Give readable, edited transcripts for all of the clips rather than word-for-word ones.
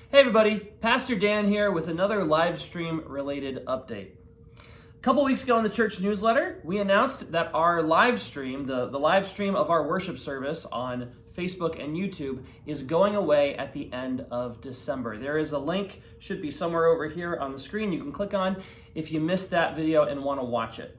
Hey everybody, Pastor Dan here with another live stream related update. A couple weeks ago in the church newsletter, we announced that our live stream, the live stream of our worship service on Facebook and YouTube, is going away at the end of December. There is a link, should be somewhere over here on the screen, you can click on if you missed that video and want to watch it.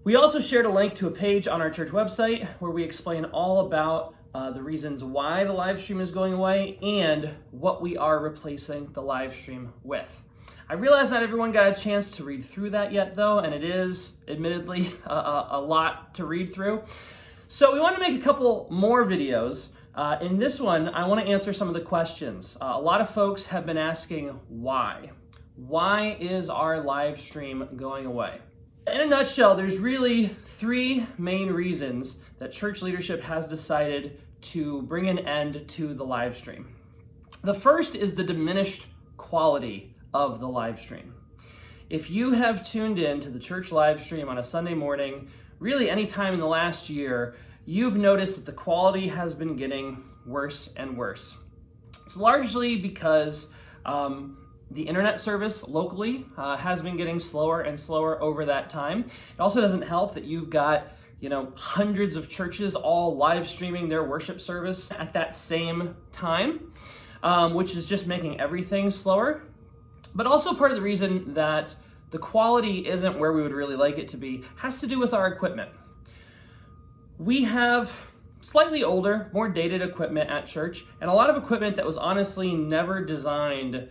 We also shared a link to a page on our church website where we explain all about the reasons why the live stream is going away and what we are replacing the live stream with. I realize not everyone got a chance to read through that yet though, and it is admittedly a lot to read through. So we want to make a couple more videos. In this one, I want to answer some of the questions. A lot of folks have been asking why. Why is our live stream going away? In a nutshell, there's really three main reasons that church leadership has decided to bring an end to the live stream. The first is the diminished quality of the live stream. If you have tuned in to the church live stream on a Sunday morning, really any time in the last year, you've noticed that the quality has been getting worse and worse. It's largely because the internet service locally has been getting slower and slower over that time. It also doesn't help that you've got hundreds of churches all live streaming their worship service at that same time, which is just making everything slower. But also part of the reason that the quality isn't where we would really like it to be has to do with our equipment. We have slightly older, more dated equipment at church, and a lot of equipment that was honestly never designed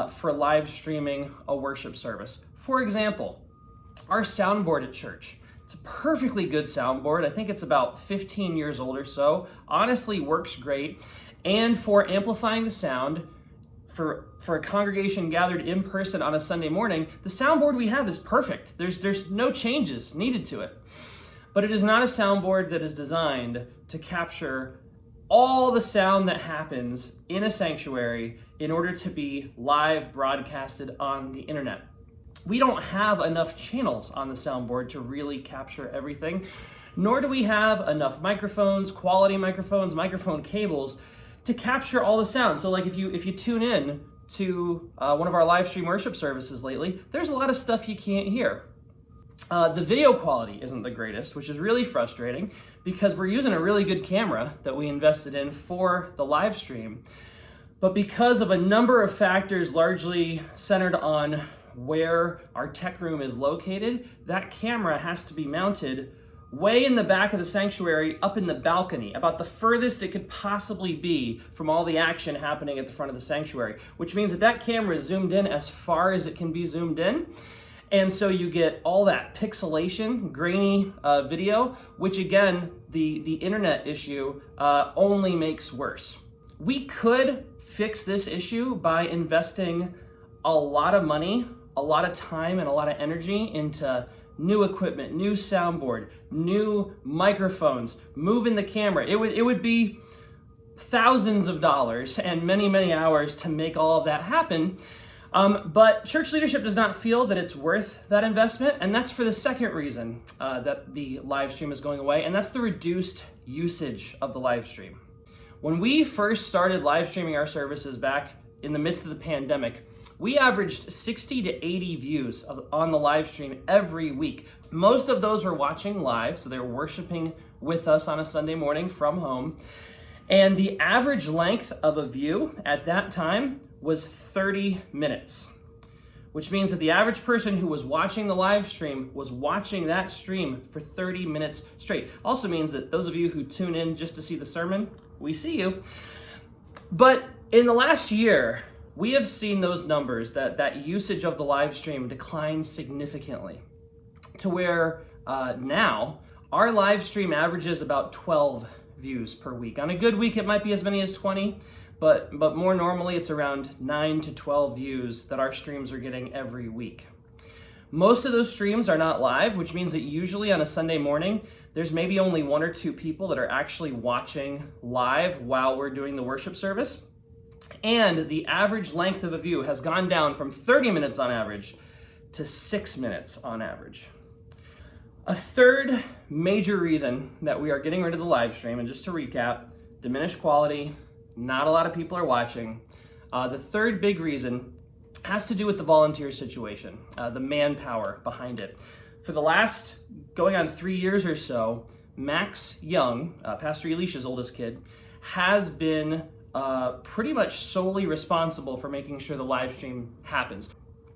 for live streaming a worship service. For example, our soundboard at church. It's a perfectly good soundboard. I think it's about 15 years old or so. Honestly, works great. And for amplifying the sound, for a congregation gathered in person on a Sunday morning, the soundboard we have is perfect. There's no changes needed to it. But it is not a soundboard that is designed to capture all the sound that happens in a sanctuary in order to be live broadcasted on the internet. We don't have enough channels on the soundboard to really capture everything, nor do we have enough microphones, quality microphones, microphone cables to capture all the sound. So like if you tune in to one of our live stream worship services lately, there's a lot of stuff you can't hear. The video quality isn't the greatest, which is really frustrating because we're using a really good camera that we invested in for the live stream. But because of a number of factors largely centered on where our tech room is located, that camera has to be mounted way in the back of the sanctuary, up in the balcony, about the furthest it could possibly be from all the action happening at the front of the sanctuary, which means that camera is zoomed in as far as it can be zoomed in. And so you get all that pixelation, grainy video, which again, the internet issue only makes worse. We could fix this issue by investing a lot of money, a lot of time, and a lot of energy into new equipment, new soundboard, new microphones, moving the camera. It would be thousands of dollars and many, many hours to make all of that happen. But church leadership does not feel that it's worth that investment, and that's for the second reason that the live stream is going away, and that's the reduced usage of the live stream. When we first started live streaming our services back in the midst of the pandemic, we averaged 60 to 80 views on the live stream every week. Most of those were watching live, so they were worshiping with us on a Sunday morning from home. And the average length of a view at that time was 30 minutes, which means that the average person who was watching the live stream was watching that stream for 30 minutes straight. Also means that those of you who tune in just to see the sermon, we see you. But in the last year, we have seen those numbers, that usage of the live stream decline significantly to where now our live stream averages about 12 views per week. On a good week, it might be as many as 20, but more normally it's around 9 to 12 views that our streams are getting every week. Most of those streams are not live, which means that usually on a Sunday morning, there's maybe only one or two people that are actually watching live while we're doing the worship service. And the average length of a view has gone down from 30 minutes on average to 6 minutes on average. A third major reason that we are getting rid of the live stream, and just to recap, diminished quality, not a lot of people are watching. The third big reason has to do with the volunteer situation, the manpower behind it. For the last going on 3 years or so, Max Young, Pastor Elisha's oldest kid, has been pretty much solely responsible for making sure the live stream happens.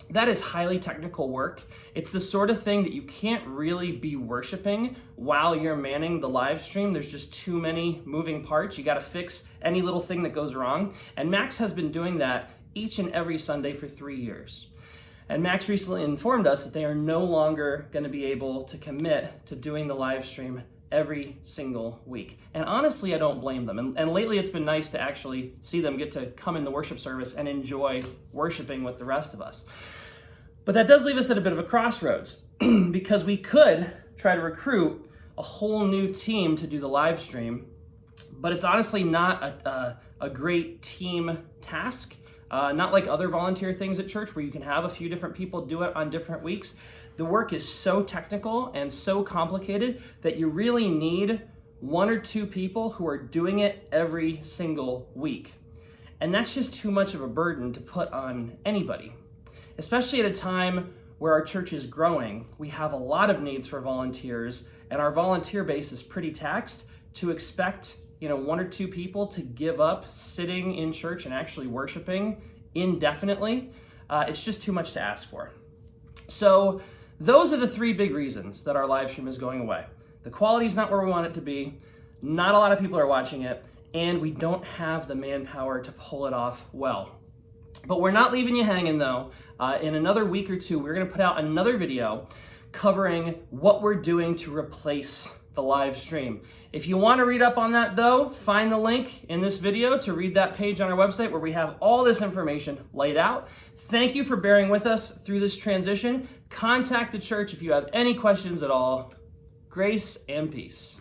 That is highly technical work. It's the sort of thing that you can't really be worshiping while you're manning the live stream. There's just too many moving parts. You got to fix any little thing that goes wrong. And Max has been doing that each and every Sunday for 3 years. And Max recently informed us that they are no longer going to be able to commit to doing the live stream every single week. And honestly, I don't blame them. And lately it's been nice to actually see them get to come in the worship service and enjoy worshiping with the rest of us. But that does leave us at a bit of a crossroads because we could try to recruit a whole new team to do the live stream, but it's honestly not a great team task. Not like other volunteer things at church where you can have a few different people do it on different weeks. The work is so technical and so complicated that you really need 1 or 2 people who are doing it every single week. And that's just too much of a burden to put on anybody. Especially at a time where our church is growing, we have a lot of needs for volunteers, and our volunteer base is pretty taxed. To expect 1 or 2 people to give up sitting in church and actually worshiping indefinitely, it's just too much to ask for. So those are the 3 big reasons that our live stream is going away. The quality's not where we want it to be, not a lot of people are watching it, and we don't have the manpower to pull it off well. But we're not leaving you hanging though. In another week or 2, we're going to put out another video covering what we're doing to replace the live stream. If you want to read up on that though, find the link in this video to read that page on our website where we have all this information laid out. Thank you for bearing with us through this transition. Contact the church if you have any questions at all. Grace and peace.